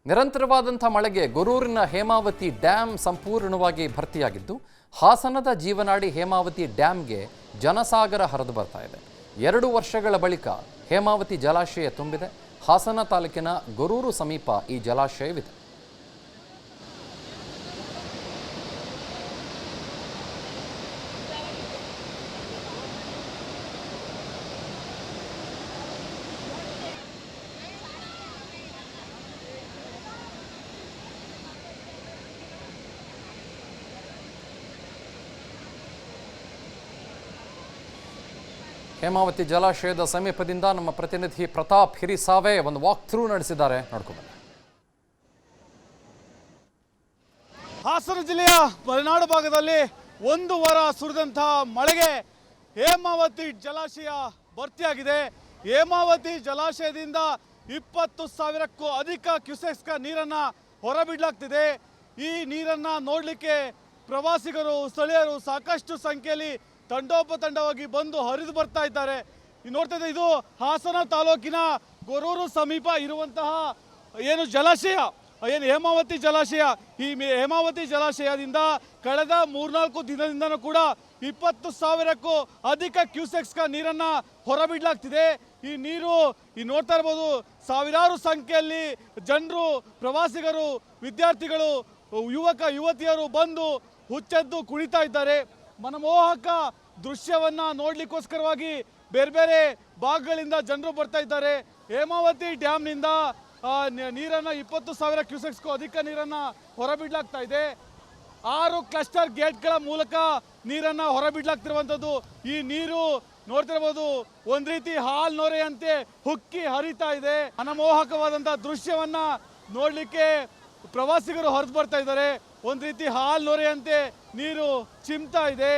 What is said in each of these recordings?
ನಿರಂತರವಾದಂಥ ಮಳೆಗೆ ಗೊರೂರಿನ ಹೇಮಾವತಿ ಡ್ಯಾಮ್ ಸಂಪೂರ್ಣವಾಗಿ ಭರ್ತಿಯಾಗಿದ್ದು ಹಾಸನದ ಜೀವನಾಡಿ ಹೇಮಾವತಿ ಡ್ಯಾಮ್ಗೆ ಜನಸಾಗರ ಹರಿದು ಬರ್ತಾ ಇದೆ. 2 ವರ್ಷಗಳ ಬಳಿಕ ಹೇಮಾವತಿ ಜಲಾಶಯ ತುಂಬಿದೆ. ಹಾಸನ ತಾಲೂಕಿನ ಗೊರೂರು ಸಮೀಪ ಈ ಜಲಾಶಯವಿದೆ. ಹೇಮಾವತಿ ಜಲಾಶಯದ ಸಮೀಪದಿಂದ ನಮ್ಮ ಪ್ರತಿನಿಧಿ ಪ್ರತಾಪ್ ಹಿರಿಸಾವೆ ಒಂದು ವಾಕ್ ಥ್ರೂ ನಡೆಸಿದ್ದಾರೆ, ನೋಡ್ಕೊಂಡು. ಹಾಸನ ಜಿಲ್ಲೆಯ ಮಲೆನಾಡು ಭಾಗದಲ್ಲಿ 1 ವಾರ ಸುರಿದಂತಹ ಮಳೆಗೆ ಹೇಮಾವತಿ ಜಲಾಶಯ ಭರ್ತಿಯಾಗಿದೆ. ಹೇಮಾವತಿ ಜಲಾಶಯದಿಂದ 20,000ಕ್ಕೂ ಅಧಿಕ ಕ್ಯೂಸೆಕ್ಸ್ ನೀರನ್ನು ಹೊರಬಿಡಲಾಗ್ತಿದೆ. ಈ ನೀರನ್ನು ನೋಡಲಿಕ್ಕೆ ಪ್ರವಾಸಿಗರು, ಸ್ಥಳೀಯರು ಸಾಕಷ್ಟು ಸಂಖ್ಯೆಯಲ್ಲಿ ತಂಡೋಪತಂಡವಾಗಿ ಬಂದು ಹರಿದು ಬರ್ತಾ ಇದ್ದಾರೆ. ನೋಡ್ತಾ ಇದ್ದಾರೆ, ಇದು ಹಾಸನ ತಾಲೂಕಿನ ಗೊರೂರು ಸಮೀಪ ಇರುವಂತಹ ಏನು ಜಲಾಶಯ, ಏನು ಹೇಮಾವತಿ ಜಲಾಶಯ. ಈ ಹೇಮಾವತಿ ಜಲಾಶಯದಿಂದ ಕಳೆದ 3-4 ದಿನದಿಂದನೂ ಕೂಡ 20,000ಕ್ಕೂ ಅಧಿಕ ಕ್ಯೂಸೆಕ್ಸ್ ನೀರನ್ನು ಹೊರಬಿಡಲಾಗ್ತಿದೆ. ಈ ನೀರು ನೋಡ್ತಾ ಇರ್ಬೋದು, ಸಾವಿರಾರು ಸಂಖ್ಯೆಯಲ್ಲಿ ಜನರು, ಪ್ರವಾಸಿಗರು, ವಿದ್ಯಾರ್ಥಿಗಳು, ಯುವಕ ಯುವತಿಯರು ಬಂದು ಹುಚ್ಚೆದ್ದು ಕುಣಿತಾ ಇದ್ದಾರೆ. ಮನಮೋಹಕ ದೃಶ್ಯವನ್ನ ನೋಡ್ಲಿಕ್ಕೋಸ್ಕರವಾಗಿ ಬೇರೆ ಬೇರೆ ಭಾಗಗಳಿಂದ ಜನರು ಬರ್ತಾ ಇದ್ದಾರೆ. ಹೇಮಾವತಿ ಡ್ಯಾಮ್ನಿಂದ ನೀರನ್ನು 20,000 ಕ್ಯೂಸೆಕ್ಸ್ಗೂ ಅಧಿಕ ನೀರನ್ನು ಹೊರಬಿಡಲಾಗ್ತಾ ಇದೆ. 6 ಕ್ಲಸ್ಟರ್ ಗೇಟ್ಗಳ ಮೂಲಕ ನೀರನ್ನು ಹೊರಬಿಡಲಾಗ್ತಿರುವಂಥದ್ದು. ಈ ನೀರು ನೋಡ್ತಿರ್ಬೋದು, ಒಂದು ರೀತಿ ಹಾಲ್ ನೊರೆಯಂತೆ ಹುಕ್ಕಿ ಹರಿತಾ ಇದೆ. ಮನಮೋಹಕವಾದಂಥ ದೃಶ್ಯವನ್ನ ನೋಡಲಿಕ್ಕೆ ಪ್ರವಾಸಿಗರು ಹರಿದು ಬರ್ತಾ ಇದ್ದಾರೆ. ಒಂದು ರೀತಿ ಹಾಲ್ ನೊರೆಯಂತೆ ನೀರು ಚಿಮ್ತಾ ಇದೆ.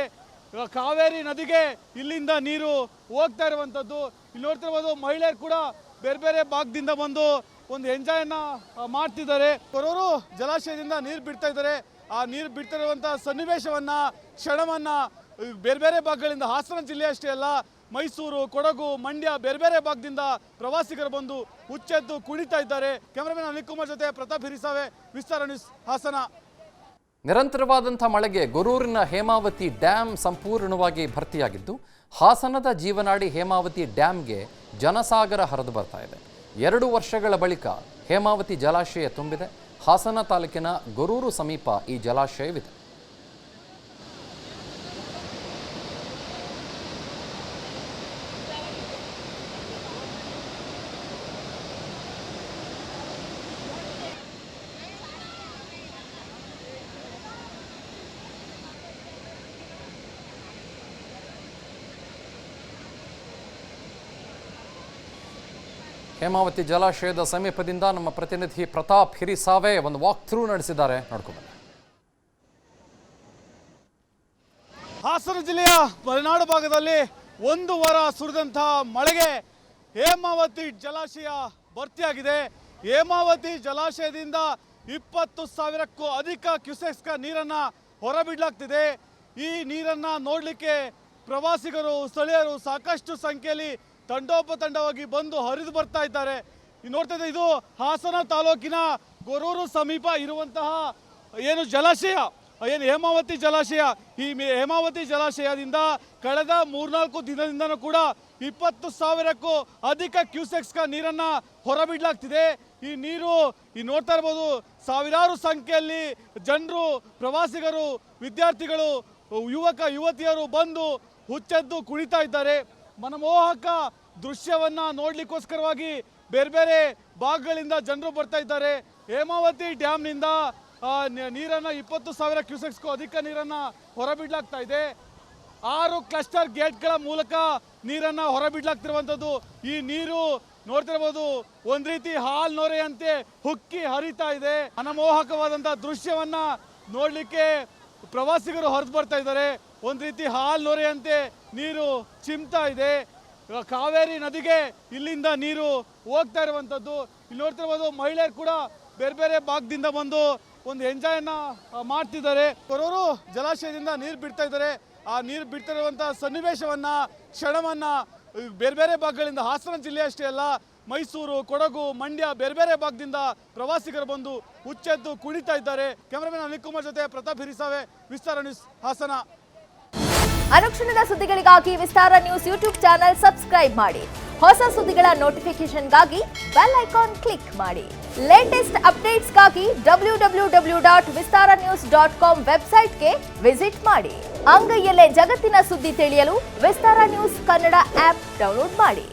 ಕಾವೇರಿ ನದಿಗೆ ಇಲ್ಲಿಂದ ನೀರು ಹೋಗ್ತಾ ಇರುವಂಥದ್ದು. ಇಲ್ಲಿ ನೋಡ್ತಿರ್ಬೋದು, ಮಹಿಳೆಯರು ಕೂಡ ಬೇರೆ ಬೇರೆ ಭಾಗದಿಂದ ಬಂದು ಒಂದು ಎಂಜಾಯನ್ನ ಮಾಡ್ತಿದ್ದಾರೆ. ಗೊರೂರು ಜಲಾಶಯದಿಂದ ನೀರು ಬಿಡ್ತಾ ಇದ್ದಾರೆ. ಆ ನೀರು ಬಿಡ್ತಾ ಇರುವಂಥ ಸನ್ನಿವೇಶವನ್ನ, ಕ್ಷಣವನ್ನ ಬೇರೆ ಬೇರೆ ಭಾಗಗಳಿಂದ, ಹಾಸನ ಜಿಲ್ಲೆ ಅಷ್ಟೇ ಅಲ್ಲ, ಮೈಸೂರು, ಕೊಡಗು, ಮಂಡ್ಯ ಬೇರೆ ಬೇರೆ ಭಾಗದಿಂದ ಪ್ರವಾಸಿಗರು ಬಂದು ಹುಚ್ಚೆದ್ದು ಕುಣಿತಾ ಇದ್ದಾರೆ. ಕ್ಯಾಮರಾಮನ್ ಅನಿಲ್ ಕುಮಾರ್ ಜೊತೆ ಪ್ರತಾಪ್ ಹಿರಿಸಾವೆ, ವಿಸ್ತಾರ ನ್ಯೂಸ್, ಹಾಸನ. ನಿರಂತರವಾದಂಥ ಮಳೆಗೆ ಗೊರೂರಿನ ಹೇಮಾವತಿ ಡ್ಯಾಮ್ ಸಂಪೂರ್ಣವಾಗಿ ಭರ್ತಿಯಾಗಿದ್ದು ಹಾಸನದ ಜೀವನಾಡಿ ಹೇಮಾವತಿ ಡ್ಯಾಮ್ಗೆ ಜನಸಾಗರ ಹರಿದು ಬರ್ತಾ ಇದೆ. 2 ವರ್ಷಗಳ ಬಳಿಕ ಹೇಮಾವತಿ ಜಲಾಶಯ ತುಂಬಿದೆ. ಹಾಸನ ತಾಲೂಕಿನ ಗೊರೂರು ಸಮೀಪ ಈ ಜಲಾಶಯವಿದೆ. ಹೇಮಾವತಿ ಜಲಾಶಯದ ಸಮೀಪದಿಂದ ನಮ್ಮ ಪ್ರತಿನಿಧಿ ಪ್ರತಾಪ್ ಹಿರಿಸಾವೆ ಒಂದು ವಾಕ್ ಥ್ರೂ ನಡೆಸಿದ್ದಾರೆ, ನೋಡ್ಕೊಂಡು. ಹಾಸನ ಜಿಲ್ಲೆಯ ಮಲೆನಾಡು ಭಾಗದಲ್ಲಿ 1 ವಾರ ಸುರಿದಂತಹ ಮಳೆಗೆ ಹೇಮಾವತಿ ಜಲಾಶಯ ಭರ್ತಿಯಾಗಿದೆ. ಹೇಮಾವತಿ ಜಲಾಶಯದಿಂದ 20,000ಕ್ಕೂ ಅಧಿಕ ಕ್ಯೂಸೆಕ್ಸ್ ನೀರನ್ನು ಹೊರಬಿಡಲಾಗ್ತಿದೆ. ಈ ನೀರನ್ನು ನೋಡಲಿಕ್ಕೆ ಪ್ರವಾಸಿಗರು, ಸ್ಥಳೀಯರು ಸಾಕಷ್ಟು ಸಂಖ್ಯೆಯಲ್ಲಿ ತಂಡೋಪತಂಡವಾಗಿ ಬಂದು ಹರಿದು ಬರ್ತಾ ಇದ್ದಾರೆ. ನೋಡ್ತಾ ಇದ್ದಾರೆ, ಇದು ಹಾಸನ ತಾಲೂಕಿನ ಗೊರೂರು ಸಮೀಪ ಇರುವಂತಹ ಏನು ಜಲಾಶಯ, ಏನು ಹೇಮಾವತಿ ಜಲಾಶಯ. ಈ ಹೇಮಾವತಿ ಜಲಾಶಯದಿಂದ ಕಳೆದ 3-4 ದಿನದಿಂದನೂ ಕೂಡ 20,000ಕ್ಕೂ ಅಧಿಕ ಕ್ಯೂಸೆಕ್ಸ್ ನೀರನ್ನು ಹೊರಬಿಡಲಾಗ್ತಿದೆ. ಈ ನೀರು ನೋಡ್ತಾ ಇರ್ಬೋದು, ಸಾವಿರಾರು ಸಂಖ್ಯೆಯಲ್ಲಿ ಜನರು, ಪ್ರವಾಸಿಗರು, ವಿದ್ಯಾರ್ಥಿಗಳು, ಯುವಕ ಯುವತಿಯರು ಬಂದು ಹುಚ್ಚೆದ್ದು ಕುಣಿತಾ ಇದ್ದಾರೆ. ಮನಮೋಹಕ ದೃಶ್ಯವನ್ನ ನೋಡ್ಲಿಕ್ಕೋಸ್ಕರವಾಗಿ ಬೇರೆ ಬೇರೆ ಭಾಗಗಳಿಂದ ಜನರು ಬರ್ತಾ ಇದ್ದಾರೆ. ಹೇಮಾವತಿ ಡ್ಯಾಮ್ನಿಂದ ನೀರನ್ನು 20,000 ಕ್ಯೂಸೆಕ್ಸ್ಗೂ ಅಧಿಕ ನೀರನ್ನು ಹೊರಬಿಡಲಾಗ್ತಾ ಇದೆ. 6 ಕ್ಲಸ್ಟರ್ ಗೇಟ್ಗಳ ಮೂಲಕ ನೀರನ್ನು ಹೊರಬಿಡಲಾಗ್ತಿರುವಂಥದ್ದು. ಈ ನೀರು ನೋಡ್ತಿರ್ಬೋದು, ಒಂದು ರೀತಿ ಹಾಲ್ ನೊರೆಯಂತೆ ಹುಕ್ಕಿ ಹರಿತಾ ಇದೆ. ಮನಮೋಹಕವಾದಂಥ ದೃಶ್ಯವನ್ನ ನೋಡಲಿಕ್ಕೆ ಪ್ರವಾಸಿಗರು ಹರಿದು ಬರ್ತಾ ಇದ್ದಾರೆ. ಒಂದು ರೀತಿ ಹಾಲ್ ನೊರೆಯಂತೆ ನೀರು ಚಿಮ್ತಾ ಇದೆ. ಕಾವೇರಿ ನದಿಗೆ ಇಲ್ಲಿಂದ ನೀರು ಹೋಗ್ತಾ ಇರುವಂಥದ್ದು. ಇಲ್ಲಿ ನೋಡ್ತಿರ್ಬೋದು, ಮಹಿಳೆಯರು ಕೂಡ ಬೇರೆ ಬೇರೆ ಭಾಗದಿಂದ ಬಂದು ಒಂದು ಎಂಜಾಯನ್ನ ಮಾಡ್ತಿದ್ದಾರೆ. ಗೊರೂರು ಜಲಾಶಯದಿಂದ ನೀರು ಬಿಡ್ತಾ ಇದ್ದಾರೆ. ಆ ನೀರು ಬಿಡ್ತಾ ಇರುವಂಥ ಸನ್ನಿವೇಶವನ್ನ, ಕ್ಷಣವನ್ನ ಬೇರೆ ಬೇರೆ ಭಾಗಗಳಿಂದ, ಹಾಸನ ಜಿಲ್ಲೆ ಅಷ್ಟೇ ಅಲ್ಲ, ಮೈಸೂರು, ಕೊಡಗು, ಮಂಡ್ಯ ಬೇರೆ ಬೇರೆ ಭಾಗದಿಂದ ಪ್ರವಾಸಿಗರು ಬಂದು ಹುಚ್ಚೆದ್ದು ಕುಣಿತಾ ಇದ್ದಾರೆ. ಕ್ಯಾಮರಾಮನ್ ಅನಿಲ್ ಕುಮಾರ್ ಜೊತೆ ಪ್ರತಾಪ್ ಹಿರಿಸಾವೆ, ವಿಸ್ತಾರ ನ್ಯೂಸ್, ಹಾಸನ. ಅನುಕ್ಷಣದ ಸುದ್ದಿಗಳಿಗಾಗಿ ವಿಸ್ತಾರ ನ್ಯೂಸ್ ಯೂಟ್ಯೂಬ್ ಚಾನೆಲ್ ಸಬ್ಸ್ಕ್ರೈಬ್ ಮಾಡಿ. ಹೊಸ ಸುದ್ದಿಗಳ ನೋಟಿಫಿಕೇಶನ್ಗಾಗಿ ಬೆಲ್ ಐಕಾನ್ ಕ್ಲಿಕ್ ಮಾಡಿ. ಲೇಟೆಸ್ಟ್ ಅಪ್ಡೇಟ್ಸ್ಗಾಗಿ www.vistaranews.com ವೆಬ್ಸೈಟ್ಗೆ ವಿಸಿಟ್ ಮಾಡಿ. ಅಂಗೈಯಲ್ಲೇ ಜಗತ್ತಿನ ಸುದ್ದಿ ತಿಳಿಯಲು ವಿಸ್ತಾರ ನ್ಯೂಸ್ ಕನ್ನಡ ಆಪ್ ಡೌನ್ಲೋಡ್ ಮಾಡಿ.